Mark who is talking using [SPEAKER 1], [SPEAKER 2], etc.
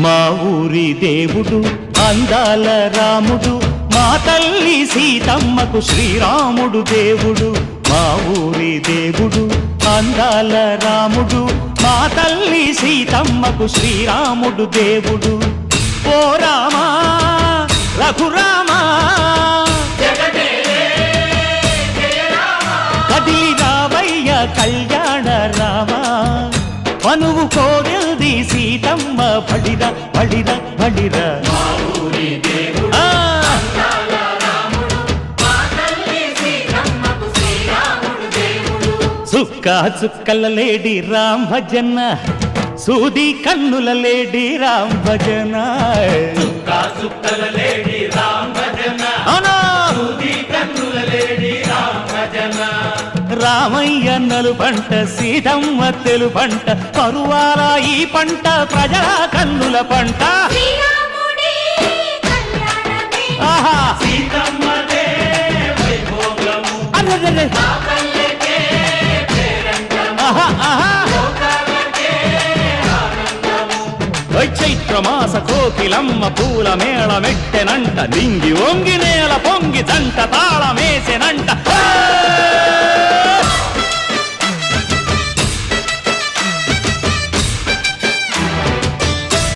[SPEAKER 1] మా ఊరి దేవుడు అందాల రాముడు, మా తల్లి సీతమ్మకు శ్రీరాముడు దేవుడు. మా ఊరి దేవుడు అందాల రాముడు, మా తల్లి సీతమ్మకు శ్రీరాముడు దేవుడు. ఓ రామా రఘురామా కదిలి రావయ్య కళ్యాణ రామా, మనువు కోరింది సీతమ్మ బడిరా బడిరా బడిరా. చుక్క చుక్కల లేడి రామ్ భజన, సూది కన్నుల లేడి రామ్ భజన.
[SPEAKER 2] చుక్కల లేడి రామ్ భజన, సూది కన్నుల లేడి రామ్ భజన.
[SPEAKER 1] రామయ్య నలు పంట సీతమ్మ తెలు పంట, పరువాల ఈ పంట ప్రజల కన్నుల పంట. ఆహా
[SPEAKER 2] సీతమ్మదే వైభోగము,
[SPEAKER 1] అరెరెరె.
[SPEAKER 2] పల్లెకే పేరంటము,
[SPEAKER 1] ఆహా ఆహా
[SPEAKER 2] లోకాలకే ఆనందము.
[SPEAKER 1] చైత్రమాస కోకిలమ్మ పూల మేళ మెట్టెనంట, నింగి వంగి నేల పొంగి జంట తాళమేసెనంట.